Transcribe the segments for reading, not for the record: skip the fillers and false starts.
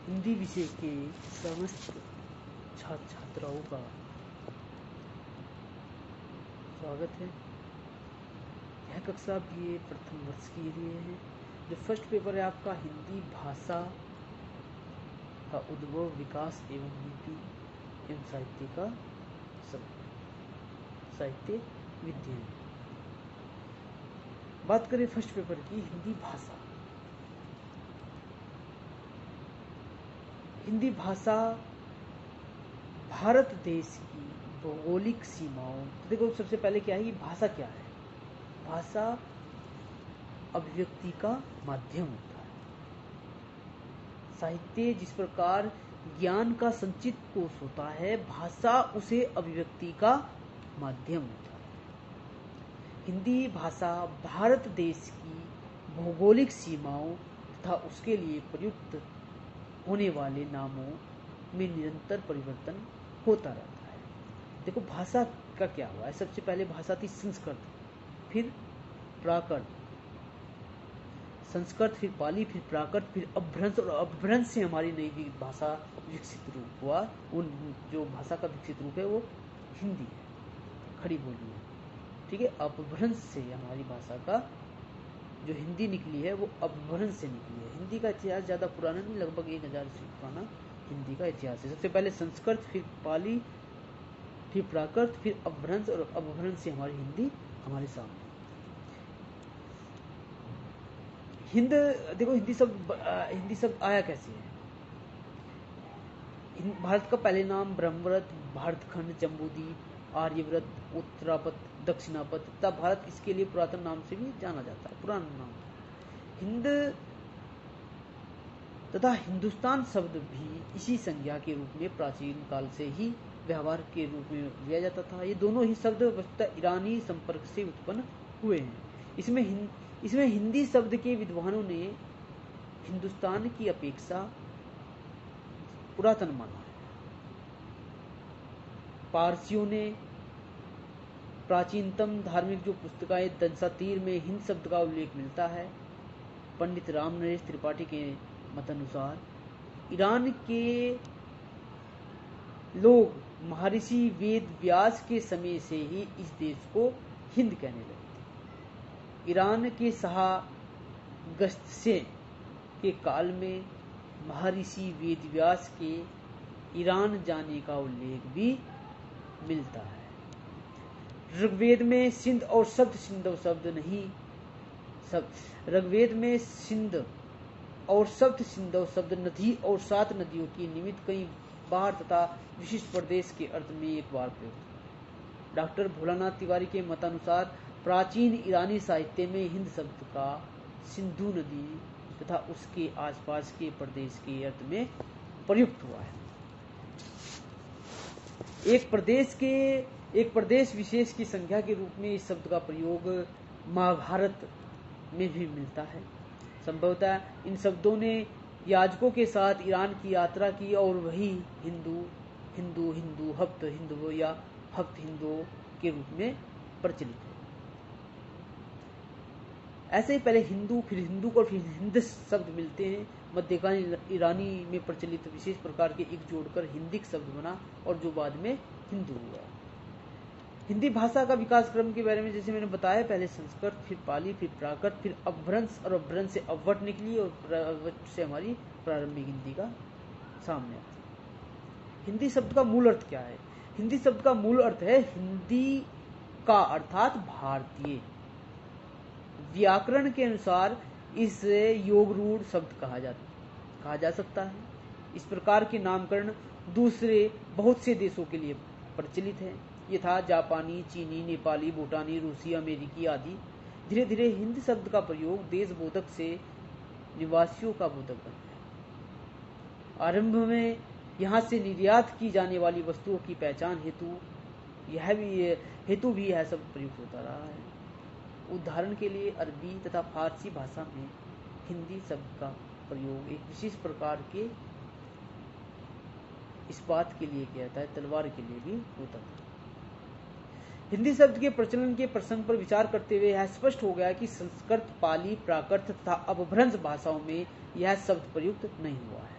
हिंदी विषय के समस्त छात्र छात्राओं का स्वागत है। यह कक्षा BA प्रथम वर्ष के लिए है। जो फर्स्ट पेपर है आपका हिंदी भाषा का उद्भव, विकास एवं नीति एवं साहित्य का साहित्य विज्ञान। बात करें फर्स्ट पेपर की, हिंदी भाषा। हिंदी भाषा भारत देश की भौगोलिक सीमाओं, तो देखो सबसे पहले क्या है, ये भाषा क्या है? भाषा अभिव्यक्ति का माध्यम होता है। साहित्य जिस प्रकार ज्ञान का संचित कोश होता है, भाषा उसे अभिव्यक्ति का माध्यम होता है। हिंदी भाषा भारत देश की भौगोलिक सीमाओं तथा उसके लिए प्रयुक्त होने वाले नामों में निरंतर परिवर्तन होता रहता है। देखो भाषा का क्या हुआ है, सबसे पहले भाषा थी संस्कृत, फिर प्राकृत, संस्कृत फिर पाली, फिर प्राकृत, फिर अपभ्रंश, और अपभ्रंश से हमारी नई भाषा विकसित रूप हुआ। उन जो भाषा का विकसित रूप है वो हिंदी है, खड़ी बोली है, ठीक है। अपभ्रंश से हमारी भाषा का जो हिंदी निकली है वो अपभ्रंश से निकली है। हिंदी का इतिहास ज्यादा पुराना नहीं, लगभग 1000 ईस्वी पुराना हिंदी का इतिहास है। सबसे पहले संस्कृत, फिर पाली, फिर प्राकृत, फिर अपभ्रंश, और अपभ्रंश से हमारी हिंदी हमारे सामने। देखो हिंदी शब्द आया कैसे है? भारत का पहले नाम ब्रह्मरथ, भारतखंड, जम्बूद्वीप, आर्यव्रत, उत्तरापथ, दक्षिणापथ तथा भारत इसके लिए पुरातन नाम से भी जाना जाता है, पुराना नाम। हिंद तथा हिंदुस्तान शब्द भी इसी संज्ञा के रूप में प्राचीन काल से ही व्यवहार के रूप में लिया जाता था। ये दोनों ही शब्द वस्तुतः ईरानी संपर्क से उत्पन्न हुए हैं। इसमें हिंदी शब्द के विद्वानों ने हिंदुस्तान की अपेक्षा पुरातन माना है। पारसियों ने प्राचीनतम धार्मिक जो पुस्तकाएं दंसातीर में हिंद शब्द का उल्लेख मिलता है। पंडित राम नरेश त्रिपाठी के मतानुसार ईरान के लोग महर्षि वेद व्यास के समय से ही इस देश को हिंद कहने लगे थे। ईरान के शाह गश्तसे के काल में महर्षि वेद व्यास के ईरान जाने का उल्लेख भी मिलता है। ऋग्वेद में सिंध और सप्त सिंधव शब्द नहीं, ऋग्वेद में सिंध और सप्त सिंधव शब्द नदी और 7 नदियों की निमित्त कई बार तथा विशिष्ट प्रदेश के अर्थ में एक बार प्रयुक्त। डॉक्टर भोलानाथ तिवारी के मतानुसार प्राचीन ईरानी साहित्य में हिंद शब्द का सिंधु नदी तथा उसके आसपास के प्रदेश के अर्थ में प्रयुक्त हुआ है। एक प्रदेश विशेष की संख्या के रूप में इस शब्द का प्रयोग महाभारत में भी मिलता है। संभवतः इन शब्दों ने याजकों के साथ ईरान की यात्रा की और वही हिंदू हप्त हिंदुओं या हप्त हिंदुओं के रूप में प्रचलित है। ऐसे ही पहले हिंदू, फिर हिंदू और फिर हिंद शब्द मिलते हैं। मध्यकालीन ईरानी में प्रचलित विशेष प्रकार के एक जोड़कर हिंदिक शब्द बना और जो बाद में हिंदू हुआ। हिंदी भाषा का विकास क्रम के बारे में जैसे मैंने बताया, पहले संस्कृत, फिर पाली, फिर प्राकृत, फिर अपभ्रंश, और अपभ्रंश से अवट निकली और अवट से हमारी प्रारंभिक हिंदी का सामने आता है। हिंदी शब्द का मूल अर्थ क्या है? हिंदी शब्द का मूल अर्थ है हिंदी का अर्थात भारतीय। व्याकरण के अनुसार इसे योगरूढ़ शब्द कहा जा सकता है। इस प्रकार के नामकरण दूसरे बहुत से देशों के लिए प्रचलित है, यथा जापानी, चीनी, नेपाली, भूटानी, रूसी, अमेरिकी आदि। धीरे धीरे हिंद शब्द का प्रयोग देश बोधक से निवासियों का बोधक बन गया। आरंभ में यहाँ से निर्यात की जाने वाली वस्तुओं की पहचान हेतु भी यह शब्द प्रयुक्त होता रहा है। उदाहरण के लिए अरबी तथा फारसी भाषा में हिंदी शब्द का प्रयोग एक विशेष प्रकार के इस्पात के लिए किया जाता है, तलवार के लिए भी होता था। हिंदी शब्द के प्रचलन के प्रसंग पर विचार करते हुए यह स्पष्ट हो गया कि संस्कृत, पाली, प्राकृत तथा अपभ्रंश भाषाओं में यह शब्द प्रयुक्त नहीं हुआ है।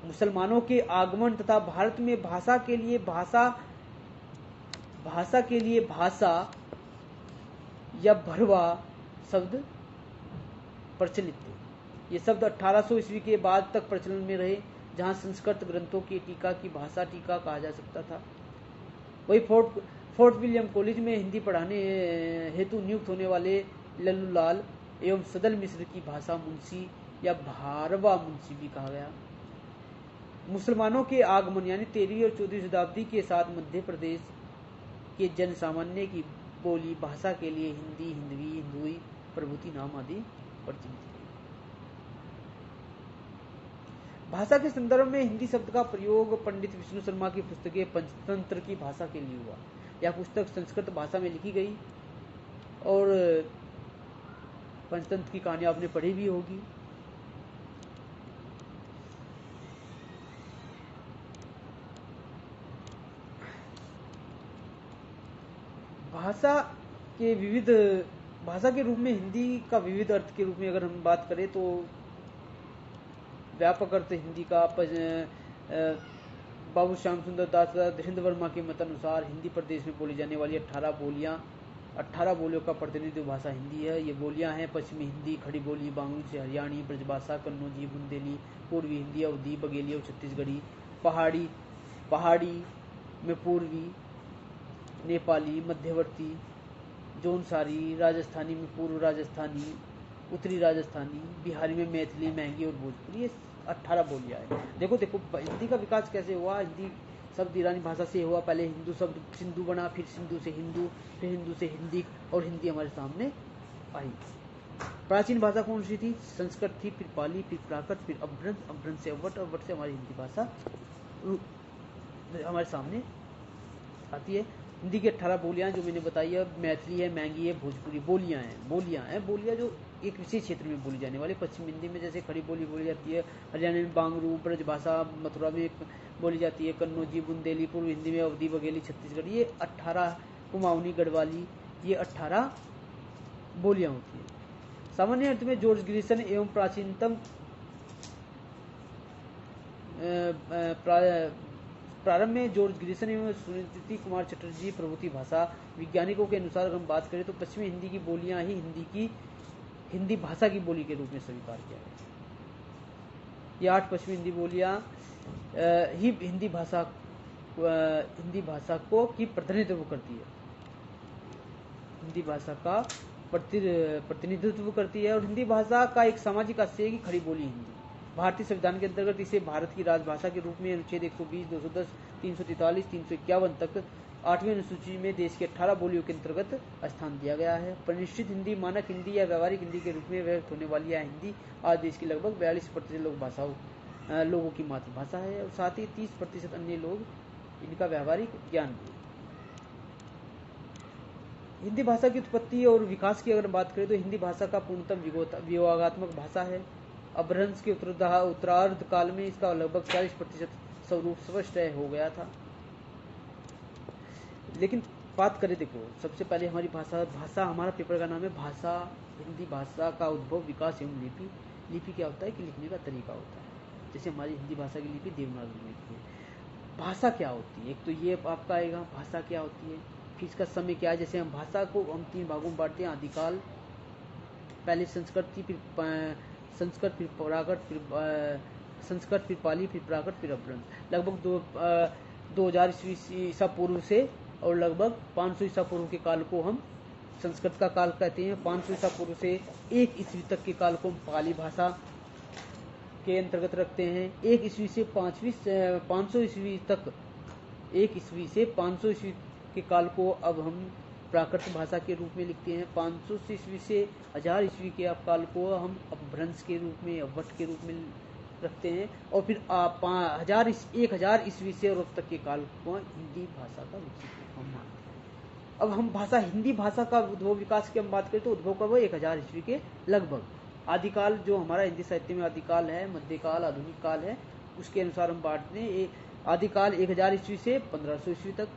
मुसलमानों के आगमन तथा भारत में भाषा के लिए भाषा या भरवा शब्द प्रचलित थे। ये शब्द 1800 ईस्वी के बाद तक प्रचलन में रहे, जहां संस्कृत ग्रंथों की टीका की भाषा टीका कहा जा सकता था। वही फोर्ट विलियम कॉलेज में हिंदी पढ़ाने हेतु नियुक्त होने वाले लल्लूलाल एवं सदल मिश्र की भाषा मुंशी या भारवा मुंशी भी कहा गया। मुसलमानों के आगमन यानी 13वीं और 14वीं शताब्दी के साथ मध्य प्रदेश के जन सामान्य की बोली भाषा के लिए हिंदी, हिंदवी, हिंदुई, प्रभुति नाम आदि प्रचलित थे। भाषा के संदर्भ में हिंदी शब्द का प्रयोग पंडित विष्णु शर्मा की पुस्तकें पंचतंत्र की भाषा के लिए हुआ। यह पुस्तक संस्कृत भाषा में लिखी गई और पंचतंत्र की कहानी आपने पढ़ी भी होगी। भाषा के रूप में हिंदी का विविध अर्थ के रूप में अगर हम बात करें तो व्यापक अर्थ हिंदी का बाबू श्याम सुंदर दास धीरेन्द्र वर्मा के मत अनुसार हिंदी प्रदेश में बोली जाने वाली 18 बोलियों का प्रतिनिधित्व भाषा हिंदी है। ये बोलियां हैं पश्चिमी हिंदी, खड़ी बोली, बांग्ला से हरियाणी, ब्रजभाषा, कन्नौजी, बुंदेली, पूर्वी हिंदी, अवधी, बघेली और छत्तीसगढ़ी, पहाड़ी में पूर्वी, नेपाली, मध्यवर्ती, जौनसारी, राजस्थानी में पूर्व राजस्थानी, उत्तरी राजस्थानी, बिहारी में मैथिली, महंगी और भोजपुरी। ये 18 बोलियां हैं। देखो हिंदी का विकास कैसे हुआ। हिंदी शब्द ईरानी भाषा से हुआ। पहले हिंदू शब्द सिंधु बना, फिर सिंधु से हिंदू, फिर हिंदू से हिंदी और हिंदी हमारे सामने आई। प्राचीन भाषा कौन सी थी? संस्कृत थी, फिर पाली, फिर प्राकृत, फिर अभ्रंश से अवट, अवट से हमारी हिंदी भाषा हमारे सामने आती है। हिंदी की 18 बोलियां जो मैंने बताई है, मैथिली है, मैंगी है, भोजपुरी बोलियां जो एक विशेष क्षेत्र में बोली जाने वाली। पश्चिम हिंदी में जैसे खड़ी बोली बोली जाती है, हरियाणा में बांगरू, ब्रजभाषा मथुरा में बोली जाती है, कन्नौजी, बुंदेली, पूर्व हिंदी में अवधी, बघेली, छत्तीसगढ़, ये 18 कुमाऊनी, गढ़वाली, ये 18 बोलियां होती है। सामान्य अर्थ में जॉर्ज ग्रिसन एवं प्राचीनतम प्रारंभ में जॉर्ज ग्रिसन एवं सुनीति कुमार चटर्जी प्रभृति भाषा वैज्ञानिकों के अनुसार अगर हम बात करें तो पश्चिमी हिंदी की बोलियां ही हिंदी भाषा की बोली के रूप में स्वीकार किया गया। ये 8 पश्चिमी हिंदी बोलियां ही हिंदी भाषा को की प्रतिनिधित्व करती है। हिंदी भाषा का प्रतिनिधित्व करती है और हिंदी भाषा का एक सामाजिक आशय की खड़ी बोली हिंदी। भारतीय संविधान के अंतर्गत इसे भारत की राजभाषा के रूप में अनुच्छेद 120, 210, 343, 351 तक 8वीं अनुसूची में देश की 18 बोलियों के अंतर्गत स्थान दिया गया है। परिनिष्ठित हिंदी, मानक हिंदी या व्यावहारिक हिंदी के रूप में व्यक्त होने वाली यह हिंदी आज देश की लगभग 42% लोगों की मातृभाषा है और साथ ही 30% अन्य लोग इनका व्यावहारिक ज्ञान भी। हिंदी भाषा की उत्पत्ति और विकास की अगर बात करें तो हिंदी भाषा का पूर्णतम वियोगात्मक भाषा है। अपभ्रंश के उत्तरार्ध काल में इसका लगभग 40% स्वरूप स्पष्ट हो गया था। लेकिन बात करें, देखो सबसे पहले हमारी भाषा हमारा पेपर का नाम है भाषा, हिंदी भाषा का उद्भव, विकास एवं लिपि। लिपि क्या होता है कि लिखने का तरीका होता है। जैसे हमारी हिंदी भाषा की लिपि देवनागरी लिपि है। भाषा क्या होती है? एक तो ये आपका आएगा भाषा क्या होती है, फिर इसका समय क्या है। जैसे हम भाषा को हम 3 भागों में बांटते हैं। आदिकाल, पहले संस्कृत थी, फिर प्राकृत, फिर पाली, फिर प्राकृत, फिर अपभ्रंश। लगभग 2000 ईसा पूर्व से और लगभग 500 ईसा पूर्व के काल को हम संस्कृत का काल कहते हैं। 500 ईसा पूर्व से 1 ईस्वी तक के काल को हम पाली भाषा के अंतर्गत रखते हैं। 1 ईस्वी से 500 ईस्वी तक, 1 ईस्वी से 500 ईस्वी के काल को अब हम प्राकृत भाषा के रूप में लिखते हैं। 500 ईस्वी से 1000 ईस्वी के काल को हम अपभ्रंश के रूप में, अवट के रूप में रखते हैं और फिर 1000 ईस्वी से और अब तक के काल को हिंदी भाषा का विकसित हम मानते हैं। अब हम हिंदी भाषा का उद्भव विकास की हम बात करें तो उद्भव कब 1000 ईस्वी के लगभग। आदिकाल जो हमारा हिंदी साहित्य में आदिकाल है, मध्यकाल, आधुनिक काल है, उसके अनुसार हम बांटते हैं। आदिकाल 1000 ईस्वी से 1500 ईस्वी तक,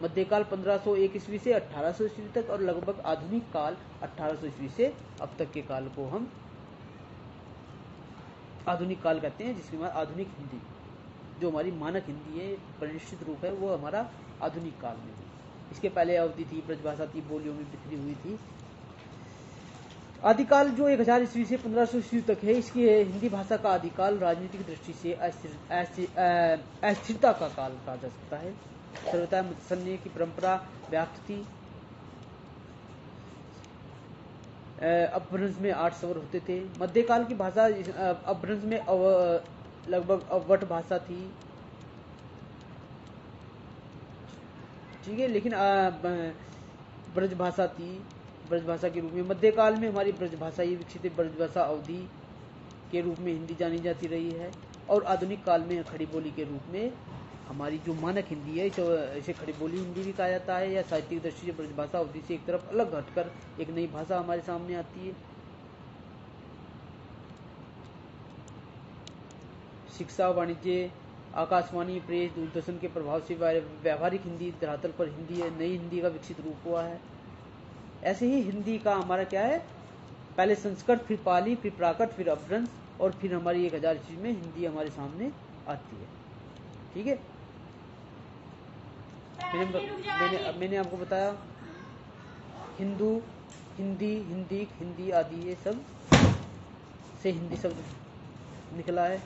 मध्यकाल 1501 ईस्वी से 1800 ईस्वी तक और लगभग आधुनिक काल 1800 ईस्वी से अब तक के काल को हम आधुनिक काल कहते हैं, जिसके बाद आधुनिक हिंदी। जो हमारी मानक हिंदी है, परिनिष्ठित रूप है, वो हमारा आधुनिक काल में हुई। इसके पहले अवधि थी, ब्रजभाषा थी, बोलियों में बिखरी हुई थी। आदिकाल जो 1000 ईस्वी से 1500 ईस्वी तक है, इसकी हिंदी भाषा का आदिकाल राजनीतिक दृष्टि से अस्थिरता का काल कहा जा सकता है। सर्वथा मत्सन्य की परंपरा व्याप्त थी। अपभ्रंश में 8 स्वर होते थे। मध्यकाल की भाषा अपभ्रंश में लगभग अवट भाषा थी, ठीक है, लेकिन ब्रजभाषा थी, ब्रजभाषा के रूप में। मध्यकाल में हमारी ब्रजभाषा ये विकसित ब्रजभाषा अवधि के रूप में हिंदी जानी जाती रही है, और आधुनिक काल में खड़ी बोली के रूप में हमारी जो मानक हिंदी है, इसे खड़ी बोली हिंदी भी कहा जाता है, या साहित्यिक दृष्टि से ब्रजभाषा अवधि से एक तरफ अलग हटकर एक नई भाषा हमारे सामने आती है। शिक्षा, वाणिज्य, आकाशवाणी, प्रेस, दूरदर्शन के प्रभाव से व्यावहारिक हिंदी धरातल पर हिंदी नई हिंदी का विकसित रूप हुआ है। ऐसे ही हिंदी का हमारा क्या है, पहले संस्कृत, फिर पाली, फिर प्राकृत, फिर अपभ्रंश, और फिर हमारी 1000 ईस्वी में हिंदी हमारे सामने आती है। ठीक है, मैंने आपको बताया हिंदू, हिंदी, हिंदी, हिंदी आदि ये सब से हिंदी शब्द निकला है।